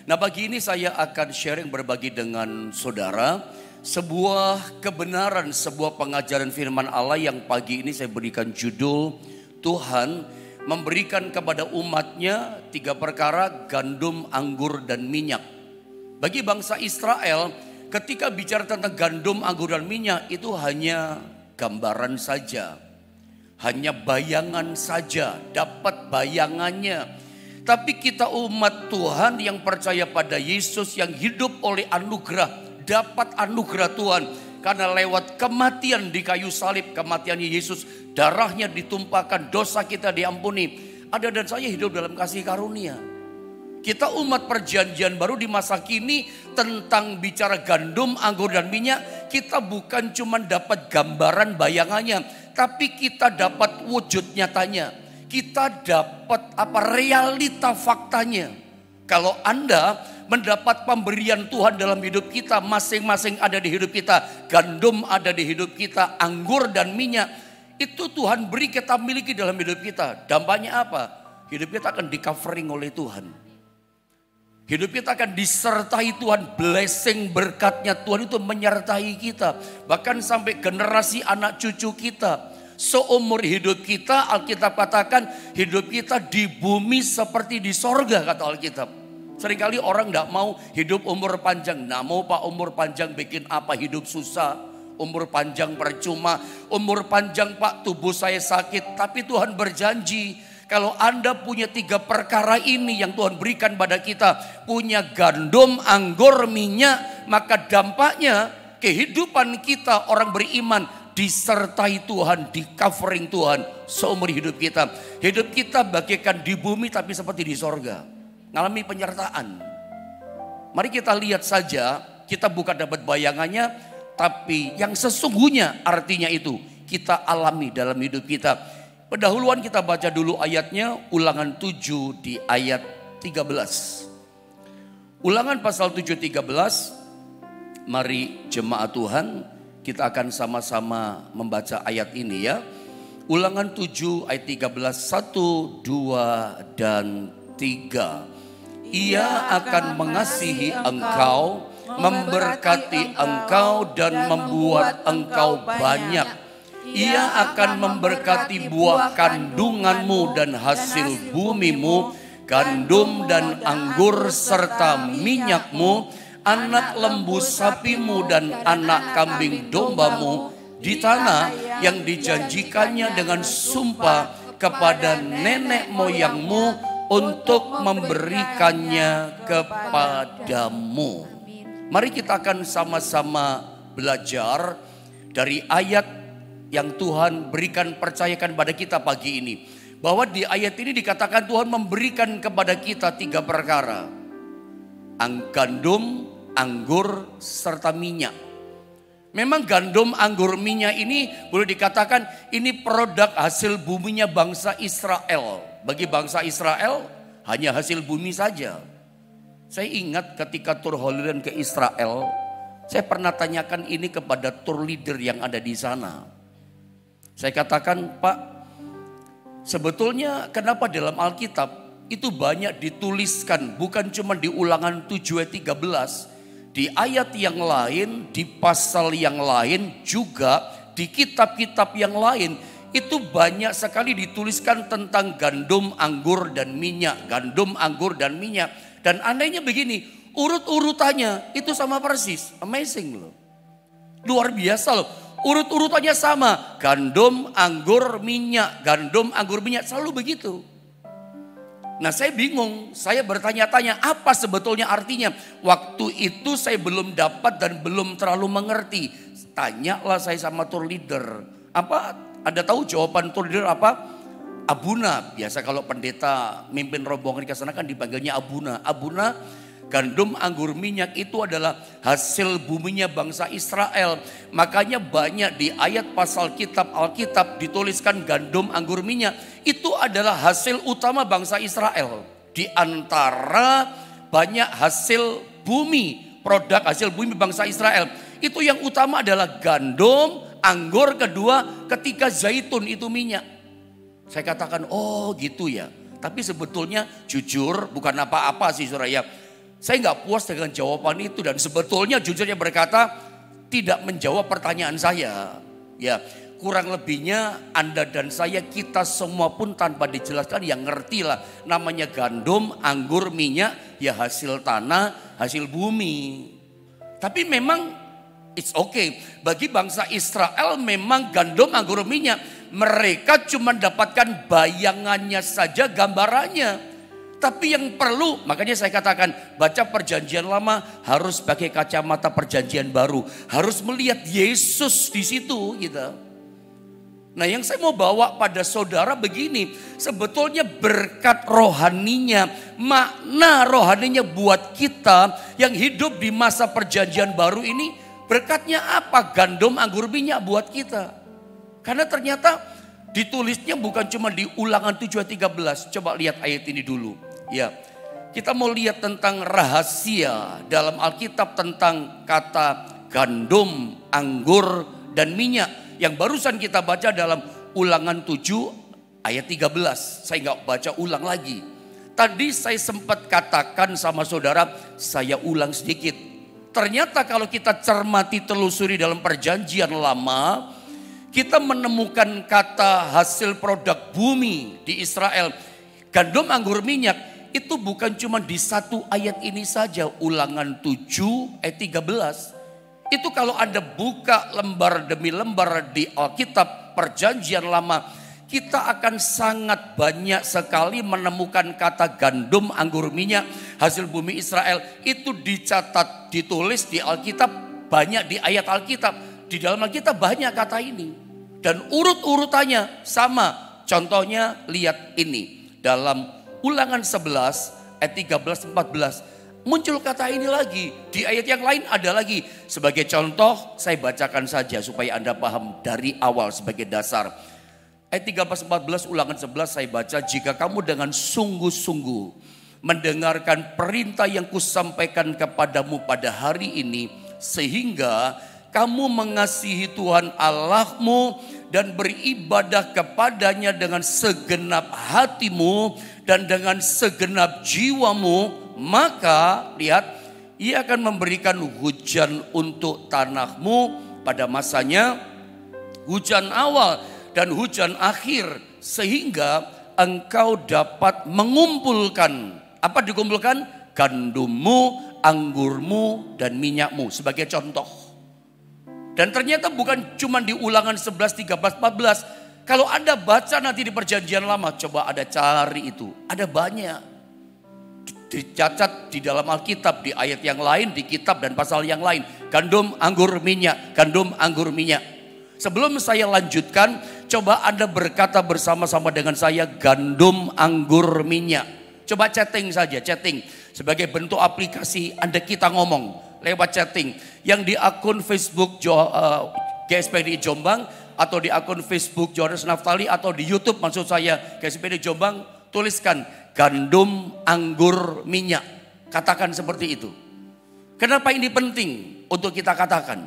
Nah, pagi ini saya akan sharing berbagi dengan saudara sebuah kebenaran, sebuah pengajaran firman Allah yang pagi ini saya berikan judul Tuhan memberikan kepada umatnya 3 perkara: gandum, anggur, dan minyak. Bagi bangsa Israel, ketika bicara tentang gandum, anggur, dan minyak, itu hanya gambaran saja, hanya bayangan saja, dapat bayangannya. Tapi kita umat Tuhan yang percaya pada Yesus, yang hidup oleh anugerah, dapat anugerah Tuhan. Karena lewat kematian di kayu salib, kematian Yesus, darahnya ditumpahkan, dosa kita diampuni. Ada dan saya hidup dalam kasih karunia. Kita umat perjanjian baru di masa kini tentang bicara gandum, anggur, dan minyak. Kita bukan cuma dapat gambaran bayangannya, tapi kita dapat wujud nyatanya. Kita dapat realita faktanya. Kalau Anda mendapat pemberian Tuhan dalam hidup kita, masing-masing ada di hidup kita. Gandum ada di hidup kita, anggur dan minyak itu Tuhan beri, kita miliki dalam hidup kita. Dampaknya apa? Hidup kita akan di covering oleh Tuhan. Hidup kita akan disertai Tuhan, blessing berkatnya Tuhan itu menyertai kita. Bahkan sampai generasi anak cucu kita. Seumur hidup kita, Alkitab katakan hidup kita di bumi seperti di sorga, kata Alkitab. Seringkali orang tidak mau hidup umur panjang. Nah, mau Pak umur panjang bikin apa, hidup susah. Umur panjang percuma. Umur panjang Pak, tubuh saya sakit. Tapi Tuhan berjanji, kalau Anda punya 3 perkara ini yang Tuhan berikan pada kita, punya gandum, anggur, minyak, maka dampaknya kehidupan kita orang beriman disertai Tuhan, di covering Tuhan seumur hidup kita. Hidup kita bagaikan di bumi tapi seperti di sorga, ngalami penyertaan. Mari kita lihat saja, kita bukan dapat bayangannya, tapi yang sesungguhnya artinya itu kita alami dalam hidup kita. Pendahuluan kita baca dulu ayatnya, Ulangan 7 di ayat 13. Ulangan pasal 7:13. Mari jemaat Tuhan, kita akan sama-sama membaca ayat ini ya. Ulangan 7 ayat 13, 1, 2, dan 3. Ia akan mengasihi engkau, memberkati engkau, dan membuat engkau banyak. Ia akan memberkati buah kandunganmu dan hasil bumimu, gandum dan anggur serta minyakmu, anak lembu sapimu dan anak kambing dombamu, di tanah yang dijanjikannya dengan sumpah kepada nenek moyangmu untuk memberikannya kepadamu. Mari kita akan sama-sama belajar dari ayat yang Tuhan berikan, percayakan pada kita pagi ini. Bahwa di ayat ini dikatakan Tuhan memberikan kepada kita 3 perkara: gandum, anggur, serta minyak. Memang gandum, anggur, minyak ini boleh dikatakan ini produk hasil buminya bangsa Israel. Bagi bangsa Israel hanya hasil bumi saja. Saya ingat ketika tour Holy Land ke Israel, saya pernah tanyakan ini kepada tour leader yang ada di sana. Saya katakan, Pak, sebetulnya kenapa dalam Alkitab itu banyak dituliskan, bukan cuma di Ulangan 7 ayat 13, di ayat yang lain, di pasal yang lain, juga di kitab-kitab yang lain, itu banyak sekali dituliskan tentang gandum, anggur, dan minyak. Gandum, anggur, dan minyak. Dan anehnya begini, urut-urutannya itu sama persis. Amazing loh. Luar biasa loh. Urut-urutannya sama. Gandum, anggur, minyak. Gandum, anggur, minyak. Selalu begitu. Nah, saya bingung, saya bertanya-tanya apa sebetulnya artinya. Waktu itu saya belum dapat dan belum terlalu mengerti. Tanyalah saya sama tour leader. Apa, ada tahu jawaban tour leader apa? Abuna. Biasa kalau pendeta mimpin rombongan ke sana kan dipanggilnya Abuna. Abuna, gandum, anggur, minyak itu adalah hasil buminya bangsa Israel. Makanya banyak di ayat pasal kitab Alkitab dituliskan gandum, anggur, minyak. Itu adalah hasil utama bangsa Israel. Di antara banyak hasil bumi, produk hasil bumi bangsa Israel. Itu yang utama adalah gandum, anggur, kedua ketika zaitun itu minyak. Saya katakan, oh gitu ya. Tapi sebetulnya jujur bukan apa-apa sih saudara ya. Saya nggak puas dengan jawaban itu dan sebetulnya jujurnya berkata tidak menjawab pertanyaan saya. Ya, kurang lebihnya Anda dan saya, kita semua pun tanpa dijelaskan yang ngerti lah. Namanya gandum, anggur, minyak, ya hasil tanah, hasil bumi. Tapi memang it's okay. Bagi bangsa Israel memang gandum, anggur, minyak. Mereka cuma dapatkan bayangannya saja, gambarannya. Tapi yang perlu, makanya saya katakan baca perjanjian lama harus pakai kacamata perjanjian baru. Harus melihat Yesus di situ gitu. Nah yang saya mau bawa pada saudara begini. Sebetulnya berkat rohaninya, makna rohaninya buat kita yang hidup di masa perjanjian baru ini. Berkatnya apa? Gandum, anggur, minyak buat kita. Karena ternyata ditulisnya bukan cuma di Ulangan 7 ayat 13. Coba lihat ayat ini dulu. Ya, kita mau lihat tentang rahasia dalam Alkitab tentang kata gandum, anggur, dan minyak. Yang barusan kita baca dalam Ulangan 7 ayat 13. Saya nggak baca ulang lagi. Tadi saya sempat katakan sama saudara, saya ulang sedikit. Ternyata kalau kita cermati telusuri dalam perjanjian lama, kita menemukan kata hasil produk bumi di Israel. Gandum, anggur, minyak. Itu bukan cuma di satu ayat ini saja, Ulangan 7 ayat 13. Itu kalau Anda buka lembar demi lembar di Alkitab perjanjian lama, kita akan sangat banyak sekali menemukan kata gandum, anggur, minyak, hasil bumi Israel. Itu dicatat, ditulis di Alkitab, banyak di ayat Alkitab. Di dalam Alkitab banyak kata ini. Dan urut-urutannya sama. Contohnya lihat ini, dalam Ulangan 11 ayat 13-14 muncul kata ini lagi. Di ayat yang lain ada lagi. Sebagai contoh saya bacakan saja supaya Anda paham dari awal sebagai dasar. Ayat 13-14 Ulangan 11 saya baca. Jika kamu dengan sungguh-sungguh mendengarkan perintah yang kusampaikan kepadamu pada hari ini, sehingga kamu mengasihi Tuhan Allahmu dan beribadah kepadanya dengan segenap hatimu dan dengan segenap jiwamu, maka lihat, ia akan memberikan hujan untuk tanahmu pada masanya, hujan awal dan hujan akhir, sehingga engkau dapat mengumpulkan, apa dikumpulkan? Gandummu, anggurmu, dan minyakmu, sebagai contoh. Dan ternyata bukan cuma di Ulangan 11, 13, 14. Kalau Anda baca nanti di perjanjian lama, coba Anda cari itu. Ada banyak. Dicatat di dalam Alkitab, di ayat yang lain, di kitab dan pasal yang lain. Gandum, anggur, minyak. Gandum, anggur, minyak. Sebelum saya lanjutkan, coba Anda berkata bersama-sama dengan saya, gandum, anggur, minyak. Coba chatting saja, chatting. Sebagai bentuk aplikasi Anda kita ngomong lewat chatting. Yang di akun Facebook GSPDI Jombang, atau di akun Facebook Johannes Naftali, atau di YouTube maksud saya GSPDI Jombang, tuliskan gandum, anggur, minyak. Katakan seperti itu. Kenapa ini penting untuk kita katakan?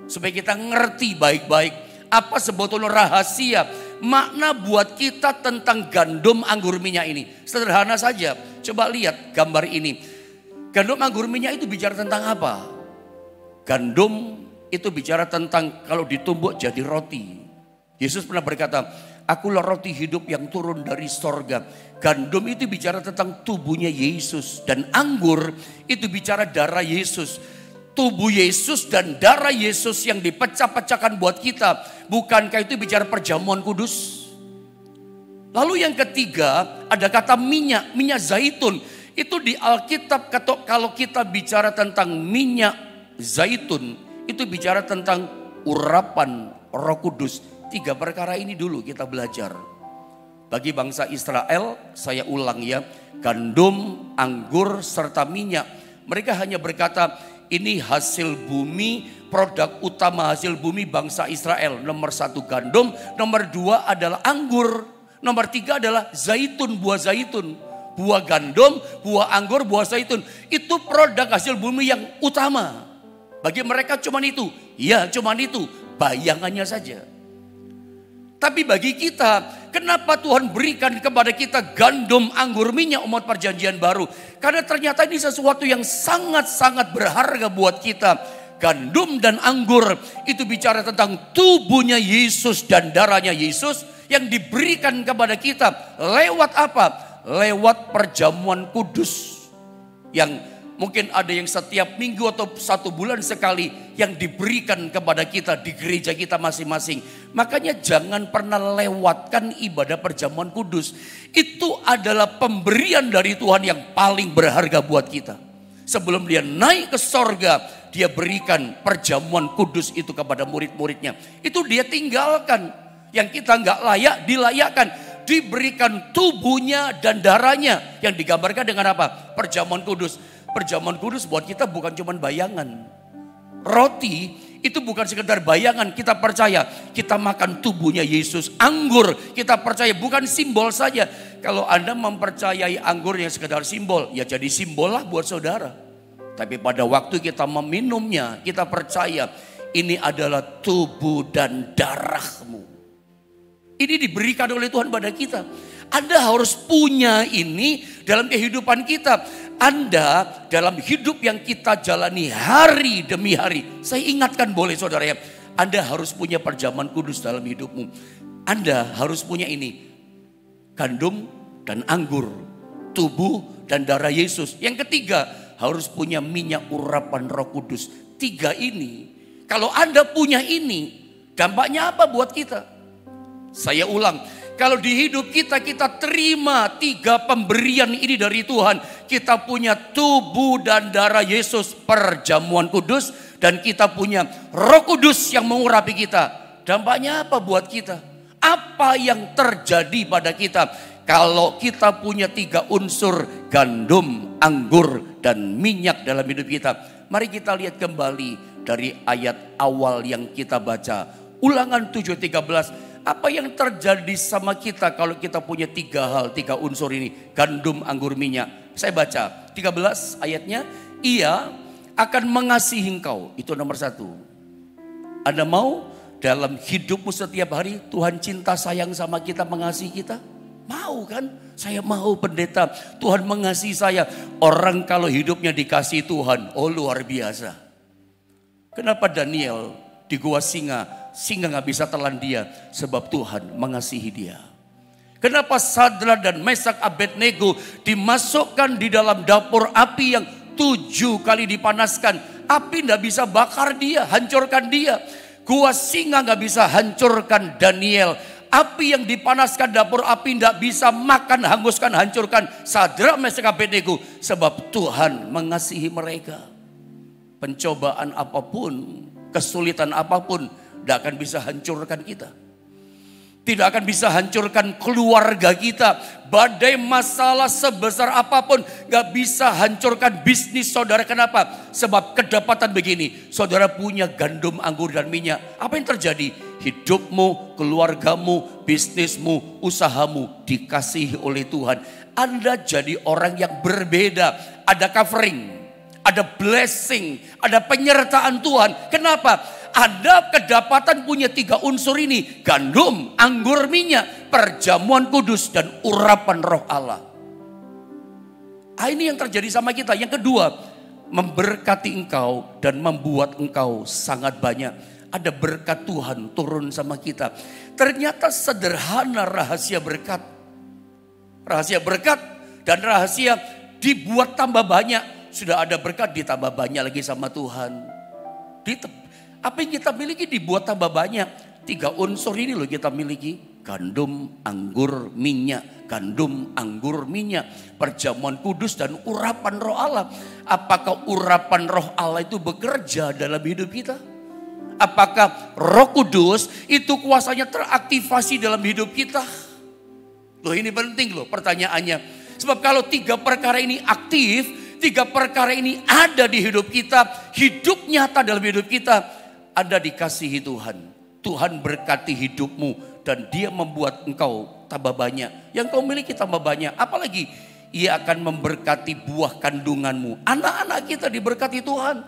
Supaya kita ngerti baik-baik apa sebetulnya rahasia, makna buat kita tentang gandum, anggur, minyak ini. Sederhana saja, coba lihat gambar ini. Gandum, anggur, minyak itu bicara tentang apa? Gandum itu bicara tentang kalau ditumbuk jadi roti. Yesus pernah berkata, akulah roti hidup yang turun dari sorga. Gandum itu bicara tentang tubuhnya Yesus. Dan anggur itu bicara darah Yesus. Tubuh Yesus dan darah Yesus yang dipecah-pecahkan buat kita. Bukankah itu bicara perjamuan kudus? Lalu yang ketiga ada kata minyak, minyak zaitun. Itu di Alkitab kalau kita bicara tentang minyak zaitun, itu bicara tentang urapan Roh Kudus. 3 perkara ini dulu kita belajar. Bagi bangsa Israel, saya ulang ya, gandum, anggur, serta minyak. Mereka hanya berkata, ini hasil bumi, produk utama hasil bumi bangsa Israel. Nomor 1 gandum, nomor 2 adalah anggur, nomor 3 adalah zaitun, buah zaitun. Buah gandum, buah anggur, buah zaitun. Itu produk hasil bumi yang utama. Bagi mereka cuman itu. Ya cuman itu. Bayangannya saja. Tapi bagi kita, kenapa Tuhan berikan kepada kita gandum, anggur, minyak umat perjanjian baru? Karena ternyata ini sesuatu yang sangat-sangat berharga buat kita. Gandum dan anggur itu bicara tentang tubuhnya Yesus dan darahnya Yesus yang diberikan kepada kita. Lewat apa? Lewat perjamuan kudus. Yang mungkin ada yang setiap minggu atau 1 bulan sekali yang diberikan kepada kita di gereja kita masing-masing. Makanya jangan pernah lewatkan ibadah perjamuan kudus. Itu adalah pemberian dari Tuhan yang paling berharga buat kita. Sebelum dia naik ke sorga, dia berikan perjamuan kudus itu kepada murid-muridnya. Itu dia tinggalkan. Yang kita nggak layak, dilayakkan. Diberikan tubuhnya dan darahnya. Yang digambarkan dengan apa? Perjamuan kudus. Perjamuan kudus buat kita bukan cuma bayangan. Roti itu bukan sekedar bayangan, kita percaya kita makan tubuhnya Yesus. Anggur kita percaya bukan simbol saja. Kalau Anda mempercayai anggur yang sekedar simbol, ya jadi simbol lah buat saudara. Tapi pada waktu kita meminumnya, kita percaya ini adalah tubuh dan darahmu. Ini diberikan oleh Tuhan pada kita. Anda harus punya ini dalam kehidupan kita. Anda dalam hidup yang kita jalani hari demi hari. Saya ingatkan boleh saudara ya. Anda harus punya perjamuan kudus dalam hidupmu. Anda harus punya ini. Gandum dan anggur. Tubuh dan darah Yesus. Yang ketiga harus punya minyak urapan Roh Kudus. 3 ini. Kalau Anda punya ini. Dampaknya apa buat kita? Saya ulang, kalau di hidup kita terima 3 pemberian ini dari Tuhan. Kita punya tubuh dan darah Yesus, perjamuan kudus. Dan kita punya Roh Kudus yang mengurapi kita. Dampaknya apa buat kita? Apa yang terjadi pada kita? Kalau kita punya 3 unsur, gandum, anggur, dan minyak dalam hidup kita. Mari kita lihat kembali dari ayat awal yang kita baca. Ulangan 7:13. Apa yang terjadi sama kita kalau kita punya 3 hal, 3 unsur ini. Gandum, anggur, minyak. Saya baca 13 ayatnya. Ia akan mengasihi engkau. Itu nomor 1. Anda mau dalam hidupmu setiap hari Tuhan cinta sayang sama kita, mengasihi kita? Mau kan? Saya mau pendeta. Tuhan mengasihi saya. Orang kalau hidupnya dikasihi Tuhan, oh luar biasa. Kenapa Daniel di gua singa gak bisa telan dia? Sebab Tuhan mengasihi dia. Kenapa Sadrak dan Mesak Abednego dimasukkan di dalam dapur api yang 7 kali dipanaskan? Api gak bisa bakar dia, hancurkan dia. Gua singa gak bisa hancurkan Daniel. Api yang dipanaskan dapur api gak bisa makan, hanguskan, hancurkan Sadrak, Mesak, Abednego. Sebab Tuhan mengasihi mereka. Pencobaan apapun, kesulitan apapun tidak akan bisa hancurkan kita. Tidak akan bisa hancurkan keluarga kita. Badai masalah sebesar apapun gak bisa hancurkan bisnis saudara. Kenapa? Sebab kedapatan begini. Saudara punya gandum, anggur, dan minyak. Apa yang terjadi? Hidupmu, keluargamu, bisnismu, usahamu dikasihi oleh Tuhan. Anda jadi orang yang berbeda. Ada covering, ada blessing, ada penyertaan Tuhan. Kenapa? Anda kedapatan punya 3 unsur ini. Gandum, anggur, minyak, perjamuan kudus, dan urapan Roh Allah. Ini yang terjadi sama kita. Yang kedua, memberkati engkau dan membuat engkau sangat banyak. Ada berkat Tuhan turun sama kita. Ternyata sederhana rahasia berkat. Rahasia berkat dan rahasia dibuat tambah banyak. Sudah ada berkat ditambah banyak lagi sama Tuhan. Apa yang kita miliki dibuat tambah banyak. 3 unsur ini loh kita miliki. Gandum, anggur, minyak. Gandum, anggur, minyak. Perjamuan kudus dan urapan Roh Allah. Apakah urapan Roh Allah itu bekerja dalam hidup kita? Apakah Roh Kudus itu kuasanya teraktivasi dalam hidup kita? Loh ini penting loh pertanyaannya. Sebab kalau 3 perkara ini aktif, 3 perkara ini ada di hidup kita, hidup nyata dalam hidup kita, Anda dikasihi Tuhan. Tuhan berkati hidupmu dan Dia membuat engkau tambah banyak. Yang kau miliki tambah banyak. Apalagi Ia akan memberkati buah kandunganmu. Anak-anak kita diberkati Tuhan.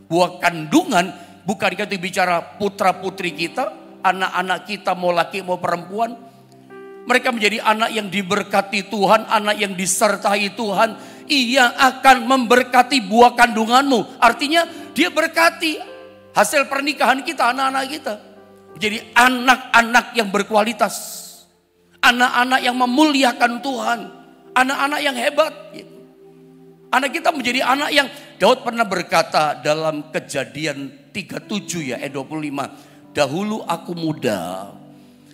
Buah kandungan bukan kita bicara putra putri kita, anak-anak kita mau laki mau perempuan, mereka menjadi anak yang diberkati Tuhan, anak yang disertai Tuhan. Ia akan memberkati buah kandunganmu. Artinya dia berkati hasil pernikahan kita, anak-anak kita. Jadi anak-anak yang berkualitas. Anak-anak yang memuliakan Tuhan. Anak-anak yang hebat. Anak kita menjadi anak yang Daud pernah berkata dalam Kejadian 37 ayat 25. Dahulu aku muda,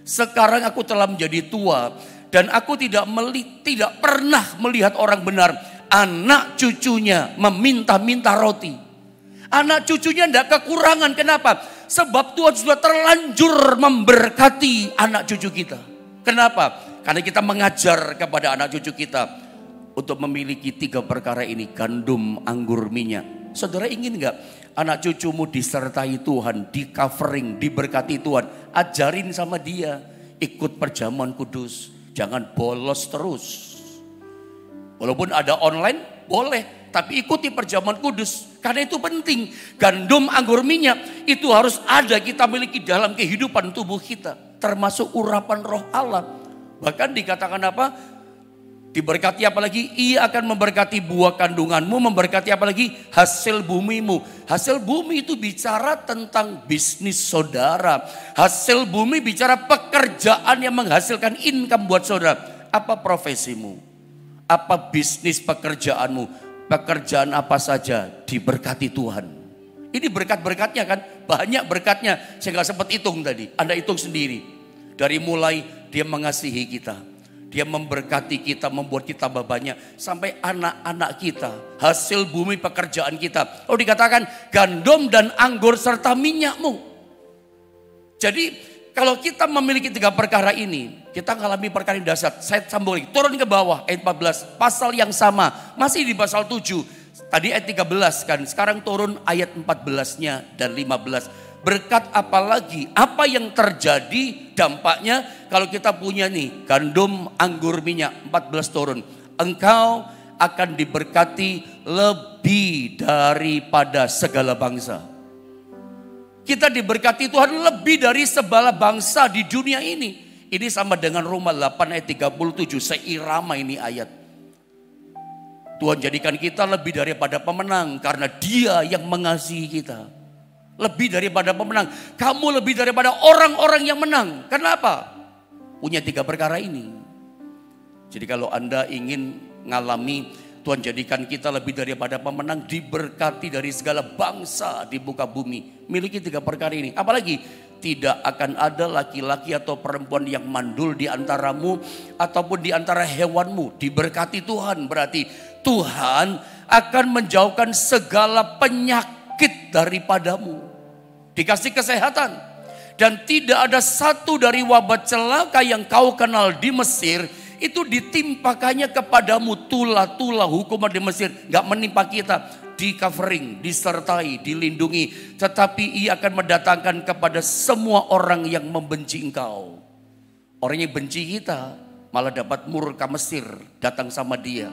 sekarang aku telah menjadi tua. Dan aku tidak pernah melihat orang benar. Anak cucunya meminta-minta roti. Anak cucunya tidak kekurangan. Kenapa? Sebab Tuhan sudah terlanjur memberkati anak cucu kita. Kenapa? Karena kita mengajar kepada anak cucu kita untuk memiliki 3 perkara ini. Gandum, anggur, minyak. Saudara ingin gak anak cucumu disertai Tuhan, di covering, diberkati Tuhan? Ajarin sama dia, ikut perjamuan kudus. Jangan bolos terus. Walaupun ada online, boleh. Tapi ikuti perjamuan kudus. Karena itu penting. Gandum, anggur, minyak itu harus ada kita miliki dalam kehidupan tubuh kita. Termasuk urapan roh Allah. Bahkan dikatakan apa? Diberkati apa lagi? Ia akan memberkati buah kandunganmu. Memberkati apa lagi? Hasil bumimu. Hasil bumi itu bicara tentang bisnis saudara. Hasil bumi bicara pekerjaan yang menghasilkan income buat saudara. Apa profesimu? Apa bisnis pekerjaanmu? Pekerjaan apa saja diberkati Tuhan. Ini berkat-berkatnya kan? Banyak berkatnya. Saya gak sempat hitung tadi. Anda hitung sendiri. Dari mulai dia mengasihi kita. Dia memberkati kita, membuat kita banyak. Sampai anak-anak kita. Hasil bumi pekerjaan kita. Oh dikatakan gandum dan anggur serta minyakmu. Jadi kalau kita memiliki 3 perkara ini, kita mengalami perkara yang dasar. Saya sambung lagi, turun ke bawah ayat 14. Pasal yang sama, masih di pasal 7. Tadi ayat 13 kan, sekarang turun ayat 14-nya dan 15. Berkat apa lagi? Apa yang terjadi dampaknya kalau kita punya nih gandum, anggur, minyak. 14 turun. Engkau akan diberkati lebih daripada segala bangsa. Kita diberkati Tuhan lebih dari segala bangsa di dunia ini. Ini sama dengan Roma 8 ayat 37. Seirama ini ayat. Tuhan jadikan kita lebih daripada pemenang. Karena Dia yang mengasihi kita. Lebih daripada pemenang. Kamu lebih daripada orang-orang yang menang. Kenapa? Punya 3 perkara ini. Jadi kalau Anda ingin ngalami Tuhan jadikan kita lebih daripada pemenang, diberkati dari segala bangsa di muka bumi. Miliki 3 perkara ini. Apalagi tidak akan ada laki-laki atau perempuan yang mandul di antaramu ataupun di antara hewanmu. Diberkati Tuhan, berarti Tuhan akan menjauhkan segala penyakit daripadamu. Dikasih kesehatan. Dan tidak ada satu dari wabah celaka yang kau kenal di Mesir itu ditimpakannya kepadamu. Tulah-tulah hukuman di Mesir gak menimpa kita. Di covering, disertai, dilindungi. Tetapi Ia akan mendatangkan kepada semua orang yang membenci engkau. Orang yang benci kita malah dapat murka Mesir datang sama dia.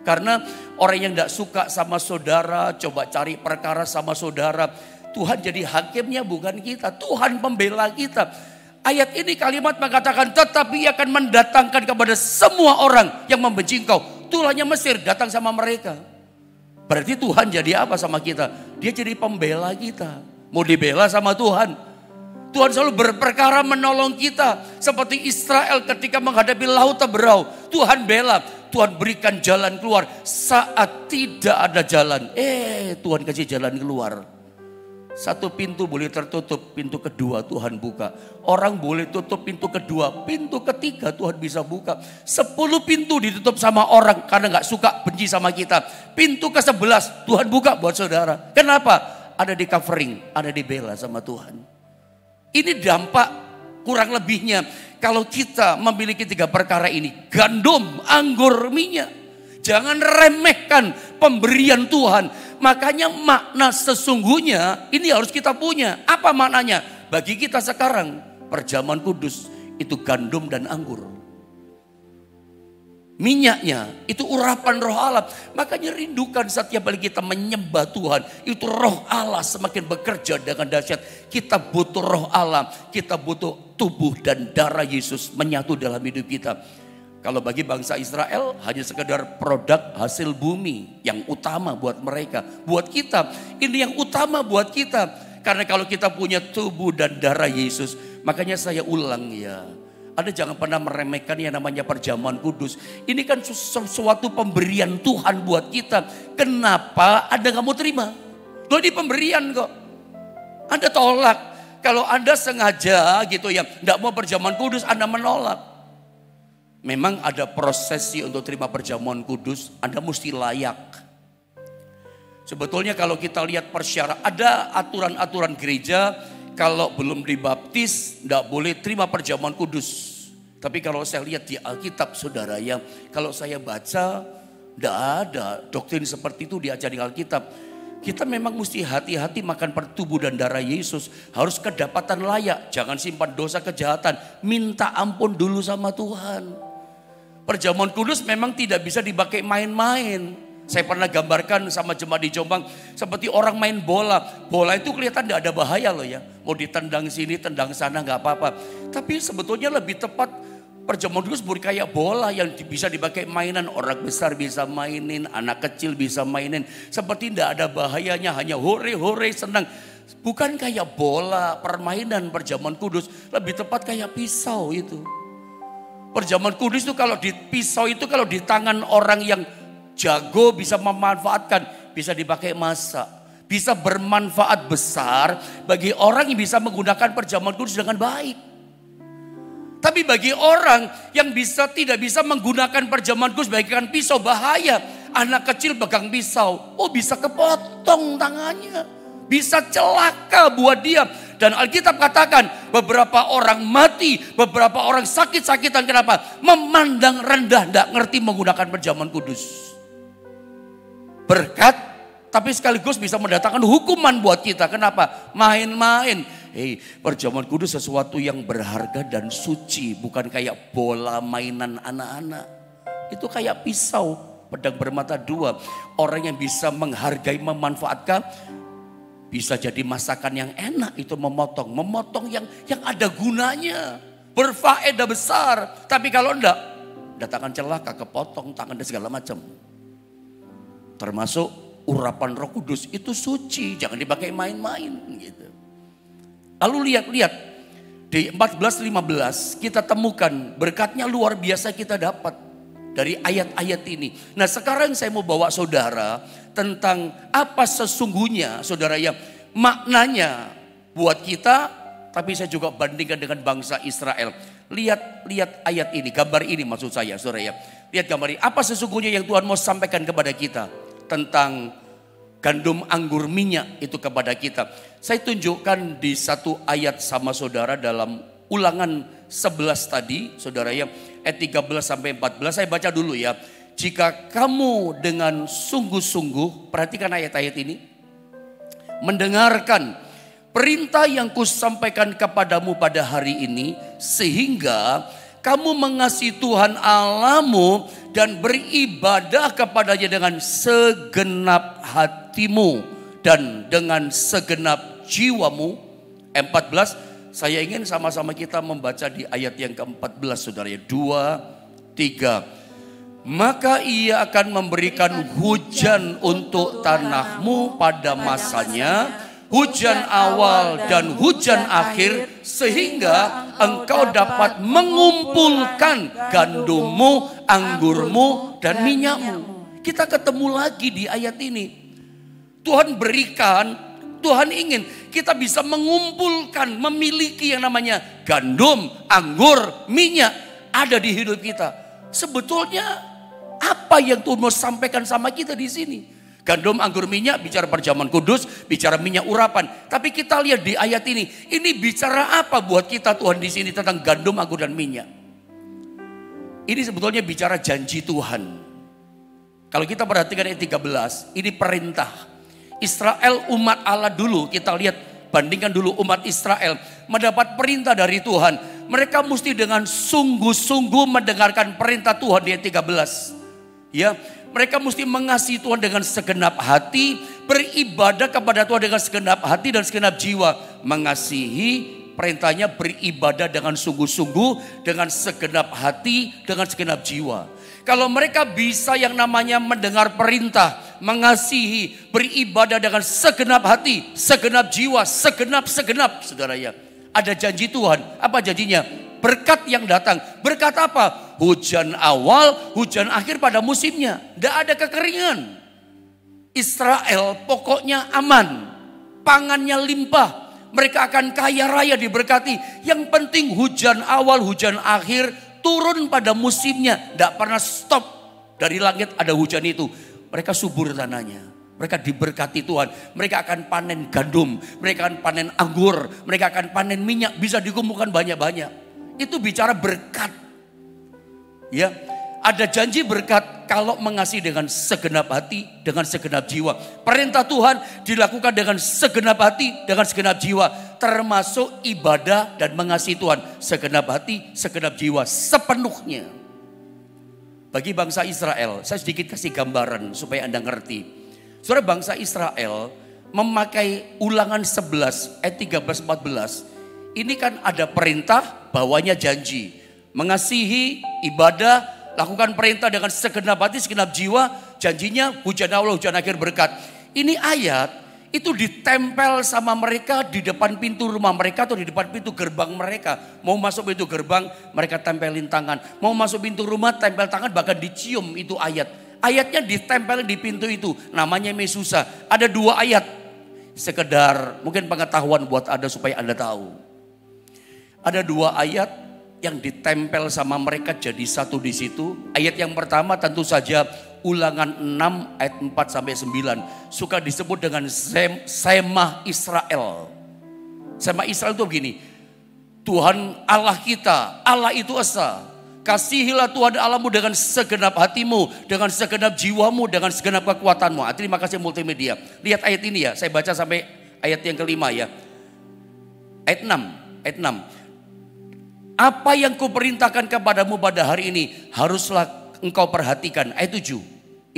Karena orang yang gak suka sama saudara, coba cari perkara sama saudara, Tuhan jadi hakimnya bukan kita. Tuhan pembela kita. Ayat ini kalimat mengatakan tetapi Ia akan mendatangkan kepada semua orang yang membenci engkau. Tulahnya Mesir datang sama mereka. Berarti Tuhan jadi apa sama kita? Dia jadi pembela kita. Mau dibela sama Tuhan. Tuhan selalu berperkara menolong kita. Seperti Israel ketika menghadapi laut Teberau. Tuhan bela. Tuhan berikan jalan keluar. Saat tidak ada jalan. Tuhan kasih jalan keluar. Satu pintu boleh tertutup, pintu kedua Tuhan buka. Orang boleh tutup pintu kedua, pintu ketiga Tuhan bisa buka. 10 pintu ditutup sama orang karena gak suka, benci sama kita. Pintu ke-11 Tuhan buka buat saudara. Kenapa? Ada di covering, ada di bela sama Tuhan. Ini dampak kurang lebihnya kalau kita memiliki 3 perkara ini. Gandum, anggur, minyak. Jangan remehkan pemberian Tuhan. Makanya makna sesungguhnya ini harus kita punya. Apa maknanya? Bagi kita sekarang perjamuan kudus itu gandum dan anggur. Minyaknya itu urapan roh Allah. Makanya rindukan setiap kali kita menyembah Tuhan, itu roh Allah semakin bekerja dengan dahsyat. Kita butuh roh Allah, kita butuh tubuh dan darah Yesus menyatu dalam hidup kita. Kalau bagi bangsa Israel hanya sekedar produk hasil bumi yang utama buat mereka. Buat kita ini yang utama buat kita. Karena kalau kita punya tubuh dan darah Yesus, makanya saya ulang ya. Anda jangan pernah meremehkan yang namanya perjamuan kudus. Ini kan sesuatu pemberian Tuhan buat kita. Kenapa Anda gak mau terima? Loh, ini pemberian kok. Anda tolak. Kalau Anda sengaja gitu ya, gak mau perjamuan kudus, Anda menolak. Memang ada prosesi untuk terima perjamuan kudus, Anda mesti layak. Sebetulnya kalau kita lihat persyaratan, ada aturan-aturan gereja. Kalau belum dibaptis, tidak boleh terima perjamuan kudus. Tapi kalau saya lihat di Alkitab, saudara ya, kalau saya baca, tidak ada doktrin seperti itu diajari Alkitab. Kita memang mesti hati-hati makan tubuh dan darah Yesus. Harus kedapatan layak, jangan simpan dosa kejahatan. Minta ampun dulu sama Tuhan. Perjamuan kudus memang tidak bisa dipakai main-main. Saya pernah gambarkan sama jemaat di Jombang seperti orang main bola. Bola itu kelihatan tidak ada bahaya loh ya. Mau ditendang sini, tendang sana nggak apa-apa. Tapi sebetulnya lebih tepat perjamuan kudus bukan kayak bola yang bisa dipakai mainan. Orang besar bisa mainin, anak kecil bisa mainin. Seperti tidak ada bahayanya, hanya hore-hore senang. Bukan kayak bola, permainan perjamuan kudus. Lebih tepat kayak pisau itu. Perjamuan kudus itu kalau di pisau itu kalau di tangan orang yang jago bisa memanfaatkan, bisa dipakai masak, bisa bermanfaat besar bagi orang yang bisa menggunakan perjamuan kudus dengan baik. Tapi bagi orang yang tidak bisa menggunakan perjamuan kudus bagaikan pisau, bahaya. Anak kecil pegang pisau, bisa kepotong tangannya, bisa celaka buat dia. Dan Alkitab katakan beberapa orang mati, beberapa orang sakit-sakitan. Kenapa? Memandang rendah, tidak ngerti menggunakan perjamuan kudus. Berkat, tapi sekaligus bisa mendatangkan hukuman buat kita. Kenapa? Main-main. Perjamuan kudus sesuatu yang berharga dan suci. Bukan kayak bola mainan anak-anak. Itu kayak pisau, pedang bermata dua. Orang yang bisa menghargai, memanfaatkan, bisa jadi masakan yang enak. Itu memotong. Memotong yang ada gunanya. Berfaedah besar. Tapi kalau enggak, datangkan celaka, kepotong tangan dan segala macam. Termasuk urapan Roh Kudus itu suci, jangan dipakai main-main gitu. Lalu lihat di 14:15 kita temukan berkatnya luar biasa kita dapat dari ayat-ayat ini. Nah, sekarang saya mau bawa saudara tentang apa sesungguhnya saudara ya maknanya buat kita, tapi saya juga bandingkan dengan bangsa Israel. Lihat ayat ini, gambar ini maksud saya saudara ya. Lihat gambar ini, apa sesungguhnya yang Tuhan mau sampaikan kepada kita tentang gandum anggur minyak itu kepada kita. Saya tunjukkan di satu ayat sama saudara dalam Ulangan 11 tadi, saudara ya, ayat 13 sampai 14. Saya baca dulu ya. Jika kamu dengan sungguh-sungguh, perhatikan ayat-ayat ini, mendengarkan perintah yang kusampaikan kepadamu pada hari ini, sehingga kamu mengasihi Tuhan Allahmu dan beribadah kepadanya dengan segenap hatimu dan dengan segenap jiwamu. 14, saya ingin sama-sama kita membaca di ayat yang ke-14 saudara ya. 2, 3. Maka ia akan memberikan hujan untuk tanahmu pada masanya, hujan awal dan hujan akhir, sehingga engkau dapat mengumpulkan gandummu, anggurmu, dan minyakmu. Kita ketemu lagi di ayat ini. Tuhan berikan, Tuhan ingin kita bisa mengumpulkan, memiliki yang namanya gandum, anggur, minyak ada di hidup kita. Sebetulnya apa yang Tuhan mau sampaikan sama kita di sini? Gandum, anggur, minyak, bicara perjamuan kudus, bicara minyak urapan. Tapi kita lihat di ayat ini bicara apa buat kita Tuhan di sini tentang gandum, anggur, dan minyak? Ini sebetulnya bicara janji Tuhan. Kalau kita perhatikan ayat 13, ini perintah. Israel umat Allah dulu, kita lihat, bandingkan dulu umat Israel mendapat perintah dari Tuhan. mereka mesti dengan sungguh-sungguh mendengarkan perintah Tuhan di ayat 13. Ya, mereka mesti mengasihi Tuhan dengan segenap hati, beribadah kepada Tuhan dengan segenap hati dan segenap jiwa. Mengasihi perintahnya, beribadah dengan sungguh-sungguh, dengan segenap hati, dengan segenap jiwa. Kalau mereka bisa yang namanya mendengar perintah, mengasihi, beribadah dengan segenap hati, segenap jiwa, segenap, saudara ya. Ada janji Tuhan. Apa janjinya? Berkat yang datang. Berkat apa? Hujan awal, hujan akhir pada musimnya. Tidak ada kekeringan. Israel pokoknya aman. Pangannya limpah. Mereka akan kaya raya diberkati. Yang penting hujan awal, hujan akhir turun pada musimnya. Tidak pernah stop. Dari langit ada hujan itu. Mereka subur tanahnya. Mereka diberkati Tuhan. Mereka akan panen gandum. Mereka akan panen anggur. Mereka akan panen minyak. Bisa dikumpulkan banyak-banyak. Itu bicara berkat. Ya, ada janji berkat kalau mengasihi dengan segenap hati, dengan segenap jiwa. Perintah Tuhan dilakukan dengan segenap hati, dengan segenap jiwa. Termasuk ibadah dan mengasihi Tuhan. Segenap hati, segenap jiwa, sepenuhnya. Bagi bangsa Israel, saya sedikit kasih gambaran supaya Anda ngerti. Saudara, bangsa Israel memakai Ulangan 11 ayat 13-14. Ini kan ada perintah, bawahnya janji. Mengasihi, ibadah, lakukan perintah dengan segenap hati, segenap jiwa. Janjinya hujan awal, hujan akhir berkat. Ini ayat itu ditempel sama mereka di depan pintu rumah mereka atau di depan pintu gerbang mereka. Mau masuk pintu gerbang, mereka tempelin tangan. Mau masuk pintu rumah, tempel tangan, bahkan dicium itu ayat. Ayatnya ditempel di pintu itu, namanya mesusa. Ada 2 ayat, sekedar mungkin pengetahuan buat Anda supaya Anda tahu. Ada 2 ayat yang ditempel sama mereka jadi satu di situ. Ayat yang pertama tentu saja Ulangan 6 ayat 4-9. Suka disebut dengan Semah Israel. Semah Israel itu begini. Tuhan Allah kita, Allah itu esa. Kasihilah Tuhan Allahmu dengan segenap hatimu, dengan segenap jiwamu, dengan segenap kekuatanmu. Terima kasih multimedia. Lihat ayat ini ya, saya baca sampai ayat yang kelima ya. Ayat 6. Apa yang kuperintahkan kepadamu pada hari ini, haruslah engkau perhatikan. Ayat 7,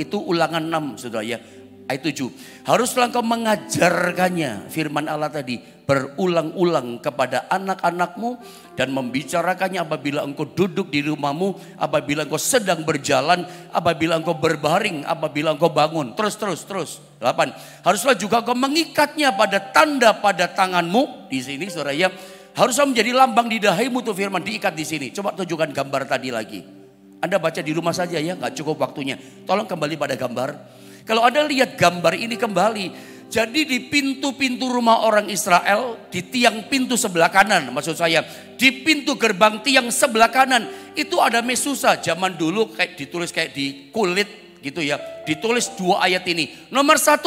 itu Ulangan 6 saudara ya. Ayat 7, haruslah engkau mengajarkannya, firman Allah tadi, berulang-ulang kepada anak-anakmu dan membicarakannya apabila engkau duduk di rumahmu, apabila engkau sedang berjalan, apabila engkau berbaring, apabila engkau bangun. Terus. 8. Haruslah juga engkau mengikatnya pada tanda pada tanganmu. Di sini saudara ya, haruslah menjadi lambang di dahimu tuh firman, diikat di sini. Coba tunjukkan gambar tadi lagi. Anda baca di rumah saja ya, nggak cukup waktunya. Tolong kembali pada gambar. Kalau Anda lihat gambar ini kembali, jadi di pintu-pintu rumah orang Israel, di tiang pintu sebelah kanan, maksud saya, di pintu gerbang tiang sebelah kanan, itu ada mesusa. Zaman dulu kayak ditulis kayak di kulit gitu ya. Ditulis 2 ayat ini. Nomor 1,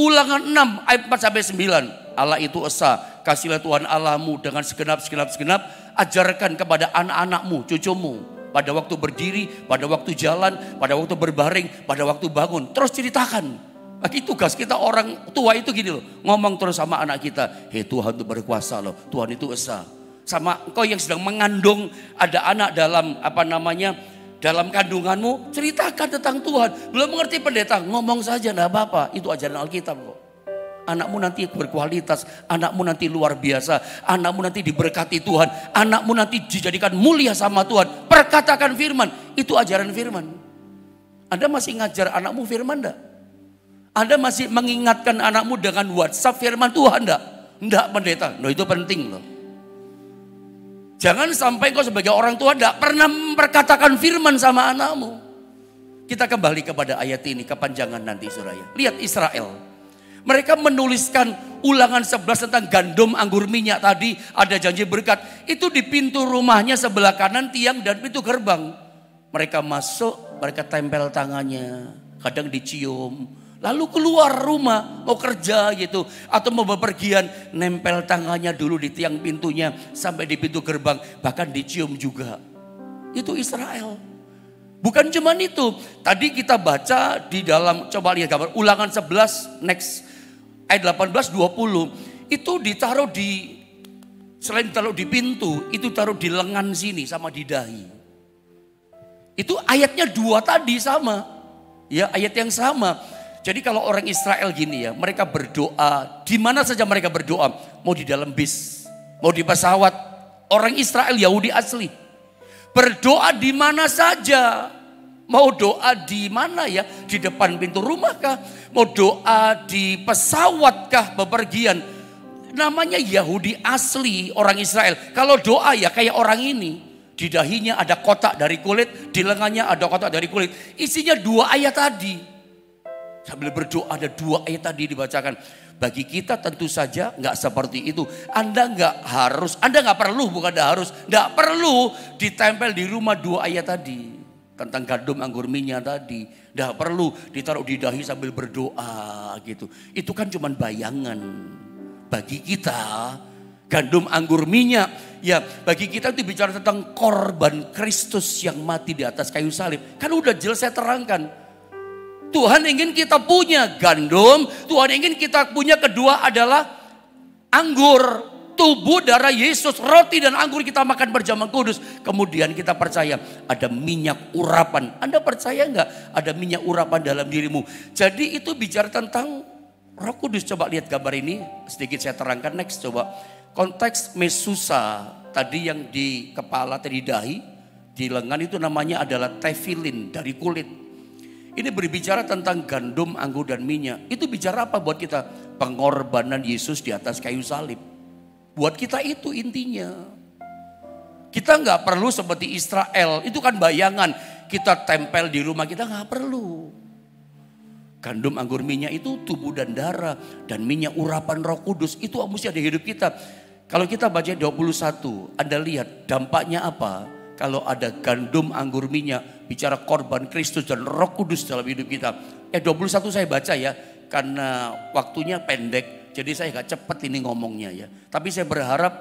Ulangan 6 ayat 4-9. Allah itu esa, kasihlah Tuhan Allahmu dengan segenap, ajarkan kepada anak-anakmu, cucumu. Pada waktu berdiri, pada waktu jalan, pada waktu berbaring, pada waktu bangun. Terus ceritakan. Bagi tugas kita orang tua itu gini loh. Ngomong terus sama anak kita. Hei, Tuhan itu berkuasa loh. Tuhan itu esa. Sama engkau yang sedang mengandung, ada anak dalam dalam kandunganmu. Ceritakan tentang Tuhan. Belum mengerti pendeta, ngomong saja enggak apa-apa. Itu ajaran Alkitab kok. Anakmu nanti berkualitas, anakmu nanti luar biasa, anakmu nanti diberkati Tuhan, anakmu nanti dijadikan mulia sama Tuhan. Perkatakan firman, itu ajaran firman. Anda masih ngajar anakmu firman enggak? Anda masih mengingatkan anakmu dengan WhatsApp firman Tuhan enggak? Enggak pendeta, itu penting loh. Jangan sampai kau sebagai orang tua enggak pernah memperkatakan firman sama anakmu. Kita kembali kepada ayat ini, kepanjangan nanti saudara. Lihat Israel. Mereka menuliskan Ulangan 11 tentang gandum, anggur, minyak tadi. Ada janji berkat. Itu di pintu rumahnya sebelah kanan tiang dan pintu gerbang. Mereka masuk, mereka tempel tangannya. Kadang dicium. Lalu keluar rumah, mau kerja gitu. Atau mau bepergian, nempel tangannya dulu di tiang pintunya. Sampai di pintu gerbang, bahkan dicium juga. Itu Israel. Bukan cuma itu. Tadi kita baca di dalam, coba lihat gambar. Ulangan 11, next. Ayat 18-20 itu ditaruh di Selain taruh di pintu, itu taruh di lengan sini sama di dahi. Itu ayatnya 2 tadi sama. Ya, ayat yang sama. Jadi kalau orang Israel gini ya, mereka berdoa, di mana saja mereka berdoa, mau di dalam bis, mau di pesawat. Orang Israel Yahudi asli. Berdoa di mana saja. Mau doa di mana ya? Di depan pintu rumah kah? Mau doa di pesawat kah bepergian? Namanya Yahudi asli orang Israel. Kalau doa ya kayak orang ini. Di dahinya ada kotak dari kulit, di lengannya ada kotak dari kulit. Isinya 2 ayat tadi. Sambil berdoa ada 2 ayat tadi dibacakan. Bagi kita tentu saja nggak seperti itu. Anda nggak perlu, bukan harus. Nggak perlu ditempel di rumah 2 ayat tadi. Tentang gandum anggur minyak tadi. Nggak perlu ditaruh di dahi sambil berdoa gitu. Itu kan cuman bayangan. Bagi kita gandum anggur minyak, ya bagi kita itu bicara tentang korban Kristus yang mati di atas kayu salib. Kan udah jelas saya terangkan. Tuhan ingin kita punya gandum, Tuhan ingin kita punya kedua adalah anggur, tubuh darah Yesus, roti dan anggur kita makan berjamaah kudus. Kemudian kita percaya ada minyak urapan. Anda percaya enggak ada minyak urapan dalam dirimu? Jadi itu bicara tentang Roh Kudus. Coba lihat gambar ini, sedikit saya terangkan. Next coba. Konteks mesusa tadi yang di kepala, tadi dahi, di lengan itu namanya adalah tefilin dari kulit. Ini berbicara tentang gandum, anggur dan minyak. Itu bicara apa buat kita? Pengorbanan Yesus di atas kayu salib. Buat kita itu intinya. Kita nggak perlu seperti Israel, itu kan bayangan. Kita tempel di rumah kita nggak perlu. Gandum, anggur, minyak itu tubuh dan darah. Dan minyak urapan Roh Kudus itu mesti ada di hidup kita. Kalau kita baca 21, Anda lihat dampaknya apa? Kalau ada gandum, anggur, minyak, bicara korban Kristus dan Roh Kudus dalam hidup kita. 21 saya baca ya, karena waktunya pendek. Jadi saya gak cepat ini ngomongnya ya. Tapi saya berharap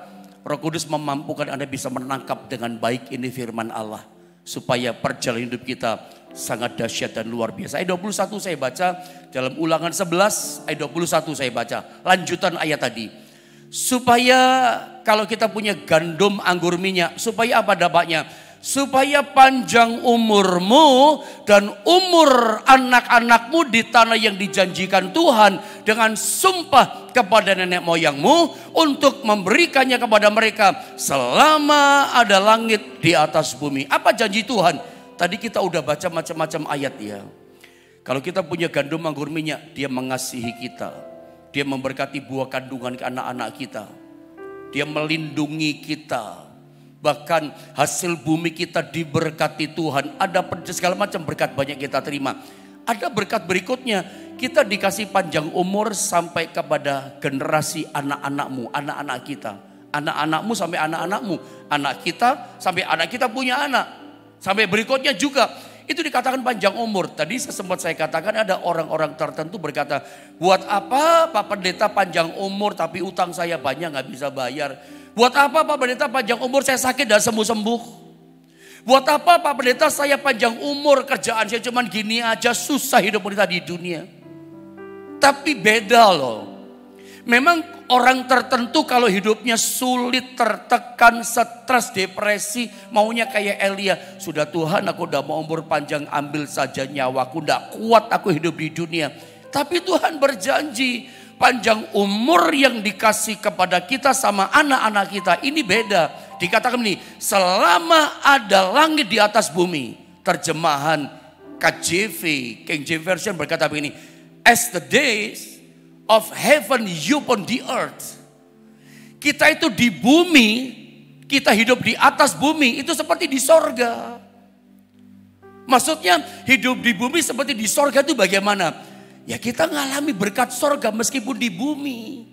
Roh Kudus memampukan Anda bisa menangkap dengan baik ini firman Allah. Supaya perjalanan hidup kita sangat dahsyat dan luar biasa. Ayat 21 saya baca dalam Ulangan 11, ayat 21 saya baca. Lanjutan ayat tadi. Supaya kalau kita punya gandum, anggur, minyak, supaya apa dampaknya? Supaya panjang umurmu dan umur anak-anakmu di tanah yang dijanjikan Tuhan dengan sumpah kepada nenek moyangmu untuk memberikannya kepada mereka selama ada langit di atas bumi. Apa janji Tuhan? Tadi kita udah baca macam-macam ayat ya. Kalau kita punya gandum, anggur, minyak, Dia mengasihi kita. Dia memberkati buah kandungan ke anak-anak kita. Dia melindungi kita. Bahkan hasil bumi kita diberkati Tuhan. Ada segala macam berkat banyak kita terima. Ada berkat berikutnya. Kita dikasih panjang umur sampai kepada generasi anak-anakmu, anak-anak kita. Anak-anakmu sampai anak-anakmu. Anak kita sampai anak kita punya anak. Sampai berikutnya juga. Itu dikatakan panjang umur. Tadi sempat saya katakan ada orang-orang tertentu berkata, buat apa Pak Pendeta panjang umur tapi utang saya banyak gak bisa bayar. Buat apa Pak Pendeta panjang umur saya sakit dan sembuh-sembuh. Buat apa Pak Pendeta saya panjang umur kerjaan saya cuman gini aja susah hidup kita di dunia. Tapi beda loh. Memang orang tertentu kalau hidupnya sulit, tertekan, stres, depresi, maunya kayak Elia. Sudah Tuhan aku udah mau umur panjang, ambil saja nyawaku, gak kuat aku hidup di dunia. Tapi Tuhan berjanji panjang umur yang dikasih kepada kita sama anak-anak kita ini beda. Dikatakan ini, selama ada langit di atas bumi. Terjemahan KJV, King James Version berkata begini, as the days of heaven upon the earth. Kita itu di bumi, kita hidup di atas bumi, itu seperti di sorga. Maksudnya hidup di bumi seperti di sorga itu bagaimana? Ya kita ngalami berkat sorga meskipun di bumi.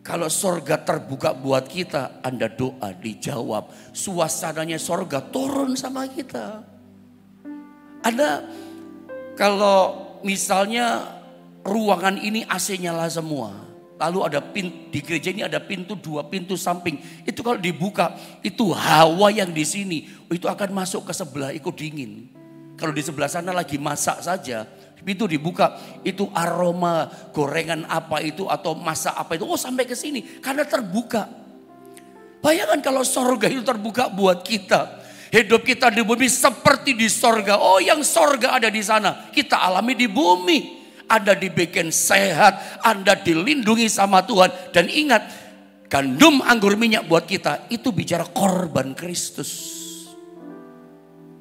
Kalau sorga terbuka buat kita, Anda doa dijawab. Suasananya sorga turun sama kita. Anda kalau misalnya ruangan ini AC nyala semua. Lalu ada pintu, di gereja ini ada pintu, 2 pintu samping. Itu kalau dibuka, itu hawa yang di sini, itu akan masuk ke sebelah, ikut dingin. Kalau di sebelah sana lagi masak saja, pintu dibuka, itu aroma gorengan apa itu atau masak apa itu, oh sampai ke sini. Karena terbuka. Bayangkan kalau sorga itu terbuka buat kita. Hidup kita di bumi seperti di sorga. Oh, yang sorga ada di sana. Kita alami di bumi. Anda dibikin sehat. Anda dilindungi sama Tuhan. Dan ingat, gandum anggur minyak buat kita. Itu bicara korban Kristus.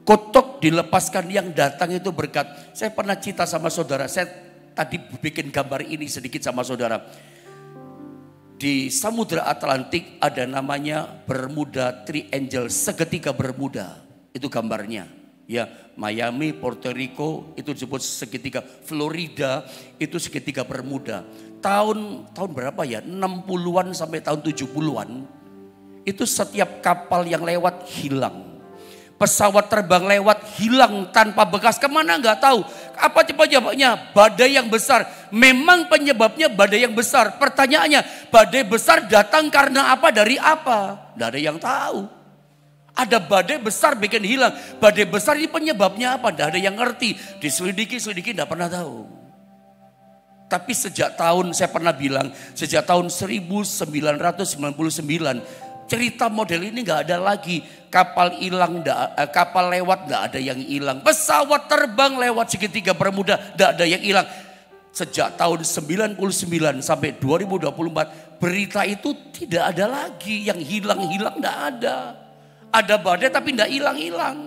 Kutuk dilepaskan, yang datang itu berkat. Saya pernah cerita sama saudara. Saya tadi bikin gambar ini sedikit sama saudara. Di Samudra Atlantik ada namanya Bermuda Triangle, segitiga Bermuda. Itu gambarnya. Ya, Miami, Puerto Rico itu disebut segitiga. Florida itu segitiga Bermuda. Tahun berapa ya? 60-an sampai tahun 70-an. Itu setiap kapal yang lewat hilang. Pesawat terbang lewat hilang tanpa bekas, kemana nggak tahu. Apa penyebabnya? Badai yang besar. Memang penyebabnya badai yang besar. Pertanyaannya, badai besar datang karena apa? Dari apa? Tidak ada yang tahu. Ada badai besar bikin hilang. Badai besar ini penyebabnya apa? Tidak ada yang ngerti. Diselidiki tidak pernah tahu. Tapi sejak tahun, saya pernah bilang, sejak tahun 1999, cerita model ini nggak ada lagi. Kapal hilang, kapal lewat nggak ada yang hilang. Pesawat terbang lewat segitiga Bermuda nggak ada yang hilang. Sejak tahun 99 sampai 2024 berita itu tidak ada lagi. Yang hilang-hilang nggak ada. Ada badai tapi nggak hilang-hilang.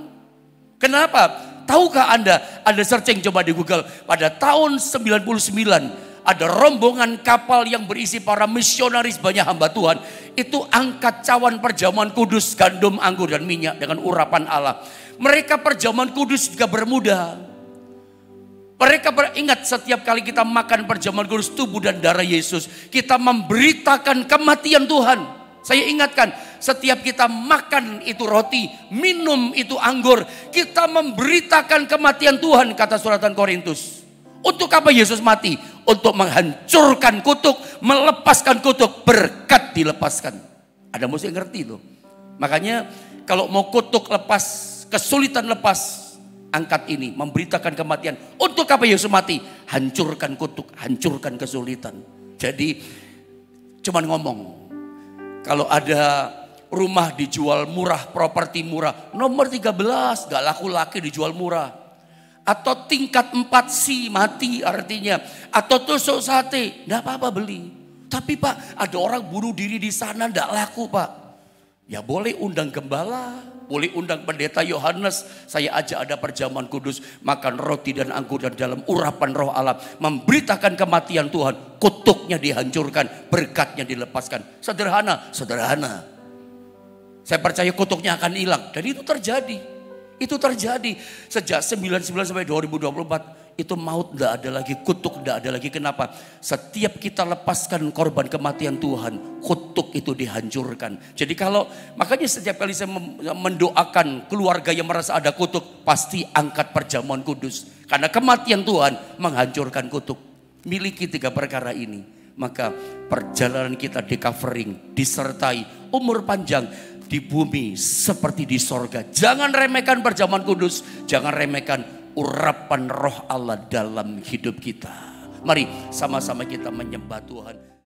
Kenapa? Tahukah Anda searching coba di Google. Pada tahun 99 ada rombongan kapal yang berisi para misionaris, banyak hamba Tuhan. Itu angkat cawan perjamuan kudus, gandum, anggur dan minyak dengan urapan Allah. Mereka perjamuan kudus juga Bermuda. Mereka beringat setiap kali kita makan perjamuan kudus tubuh dan darah Yesus, kita memberitakan kematian Tuhan. Saya ingatkan, setiap kita makan itu roti, minum itu anggur, kita memberitakan kematian Tuhan, kata suratan Korintus. Untuk apa Yesus mati? Untuk menghancurkan kutuk, melepaskan kutuk, berkat dilepaskan. Ada mesti ngerti itu. Makanya kalau mau kutuk lepas, kesulitan lepas, angkat ini, memberitakan kematian. Untuk apa Yesus mati? Hancurkan kutuk, hancurkan kesulitan. Jadi cuman ngomong. Kalau ada rumah dijual murah, properti murah, nomor 13 gak laku-laki dijual murah. Atau tingkat 4C mati artinya. Atau tusuk sate, enggak apa-apa beli. Tapi Pak, ada orang bunuh diri di sana enggak laku Pak. Ya boleh undang gembala, boleh undang pendeta Yohanes. Saya ajak ada perjamuan kudus, makan roti dan anggur dan dalam urapan roh Allah. Memberitakan kematian Tuhan, kutuknya dihancurkan, berkatnya dilepaskan. Sederhana. Saya percaya kutuknya akan hilang. Dan itu terjadi. Itu terjadi sejak 99 sampai 2024. Itu maut tidak ada lagi, kutuk tidak ada lagi. Kenapa? Setiap kita lepaskan korban kematian Tuhan, kutuk itu dihancurkan. Jadi makanya setiap kali saya mendoakan keluarga yang merasa ada kutuk, pasti angkat perjamuan kudus. Karena kematian Tuhan menghancurkan kutuk. Miliki 3 perkara ini, maka perjalanan kita di covering, disertai umur panjang di bumi seperti di sorga. Jangan remehkan perjamuan kudus. Jangan remehkan urapan roh Allah dalam hidup kita. Mari sama-sama kita menyembah Tuhan.